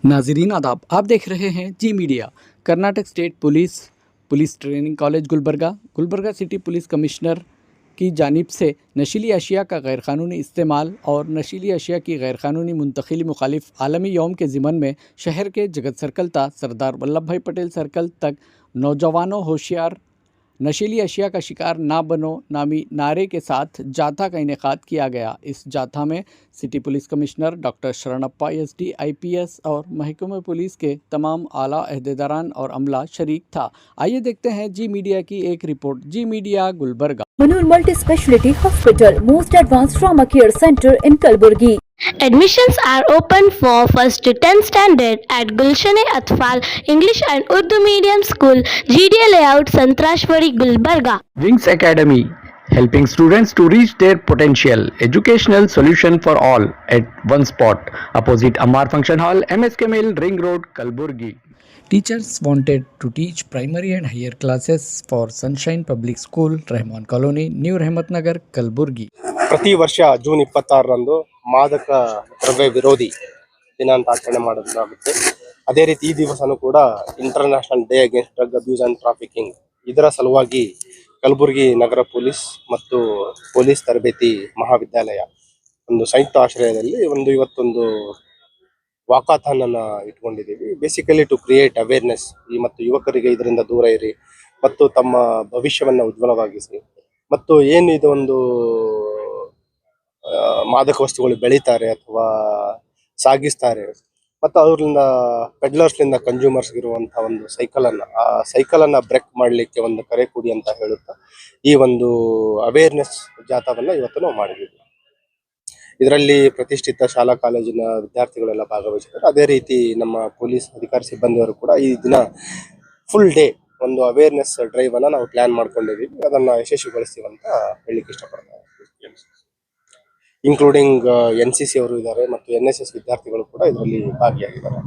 नाजरीन आदाब, आप देख रहे हैं Zee Media. Karnataka state police training college Gulbarga city police commissioner की जानिब से नशीली अशिया का गैरकानूनी इस्तेमाल और नशीली अशिया की गैरकानूनी मुंतकिली मुखालिफ आलमी यौम के ज़िमन में शहर के जगत सर्कल ता सरदार वल्लभ भाई पटेल सर्कल तक नौजवानों होशियार नशीली अशिया का शिकार ना बनो नामी नारे के साथ जाथा का इनेकाद किया गया। इस जाथा में city police commissioner doctor Sharanappa SD IPS और महकमे पुलिस के तमाम आला अहदेदारान और अमला शरीक था। आइए देखते हैं जी मीडिया की एक report. Zee Media Gulbarga. Manur Multi-Speciality Hospital, most advanced trauma care center in Kalburgi. Admissions are open for 1st to 10th standard at Gulshan-e-Atfal English and Urdu Medium School, GDA Layout, Santrashwari, Gulbarga. Wings Academy, helping students to reach their potential. Educational solution for all at one spot, opposite Amar Function Hall, MSK Mill, Ring Road, Kalburgi. Teachers wanted to teach primary and higher classes for Sunshine Public School, Rahman Colony, New Rahmatnagar, Kalburgi. ಪ್ರತಿ ವರ್ಷ June 26ರಂದು ಮಾದಕ ದ್ರವ್ಯ ವಿರೋಧಿ ದಿನ ಅಂತ ಆಚರಣೆ ಮಾಡಲಾಗುತ್ತೆ. ಅದೇ ರೀತಿ ಈ ದಿವಸನೂ ಕೂಡ international day against drug abuse and trafficking, ಇದರ ಸಲುವಾಗಿ ಕಲಬುರಗಿ ನಗರ ಪೊಲೀಸ್ ಮತ್ತು ಪೊಲೀಸ್ ತರಬೇತಿ ಮಹಾವಿದ್ಯಾಲಯ ಒಂದು ಸಂಯುಕ್ತ ಆಶ್ರಯದಲ್ಲಿ ಇವತ್ತೊಂದು ವಾಕಾಥಾನ್ ಅನ್ನ ಇಟ್ಕೊಂಡಿದ್ದೀವಿ. ಬೇಸಿಕಲಿ ಟು ಕ್ರಿಯೇಟ್ ಅವೇರ್ನೆಸ್ ಮತ್ತು ಯುವಕರಿಗೆ ಇದರಿಂದ ದೂರ ಇರಿ ಮತ್ತು ತಮ್ಮ ಭವಿಷ್ಯವನ್ನ ಉಜ್ವಲವಾಗಿಸಿ ಮತ್ತು ಏನು ಇದೊಂದು ಮಾದಕ ವಸ್ತುಗಳು ಬೆಳೀತಾರೆ ಅಥವಾ ಸಾಗಿಸ್ತಾರೆ ಮತ್ತು ಅವರಿಂದ ಪೆಡ್ಲರ್ಸ್ಲಿಂದ ಕನ್ಸ್ಯೂಮರ್ಸ್ ಇರುವಂತಹ ಒಂದು ಸೈಕಲ್ ಅನ್ನ ಬ್ರೇಕ್ ಮಾಡಲಿಕ್ಕೆ ಒಂದು ಕರೆ ಕೊಡಿ ಅಂತ ಹೇಳುತ್ತಾ ಈ ಒಂದು ಅವೇರ್ನೆಸ್ ಜಾಥಾವನ್ನ ಇವತ್ತು ನಾವು ಮಾಡಿದ್ದೀವಿ. ಇದರಲ್ಲಿ ಪ್ರತಿಷ್ಠಿತ ಶಾಲಾ ಕಾಲೇಜಿನ ವಿದ್ಯಾರ್ಥಿಗಳೆಲ್ಲ ಭಾಗವಹಿಸಿದ್ದಾರೆ. ಅದೇ ರೀತಿ ನಮ್ಮ ಪೊಲೀಸ್ ಅಧಿಕಾರಿ ಸಿಬ್ಬಂದಿಯವರು ಕೂಡ ಈ ದಿನ ಫುಲ್ ಡೇ ಒಂದು ಅವೇರ್ನೆಸ್ ಡ್ರೈವ್ ಅನ್ನ ನಾವು ಪ್ಲಾನ್ ಮಾಡ್ಕೊಂಡಿದ್ದೀವಿ. ಅದನ್ನ ಯಶಸ್ವಿಗೊಳಿಸ್ತೀವಿ ಅಂತ ಹೇಳಲಿಕ್ಕೆ ಇಷ್ಟಪಡ್ತಾರೆ. ಇನ್ಕ್ಲೂಡಿಂಗ್ NCC ಅವರು ಇದ್ದಾರೆ ಮತ್ತು NSS ವಿದ್ಯಾರ್ಥಿಗಳು ಕೂಡ ಇದರಲ್ಲಿ ಭಾಗಿಯಾಗಿದ್ದಾರೆ.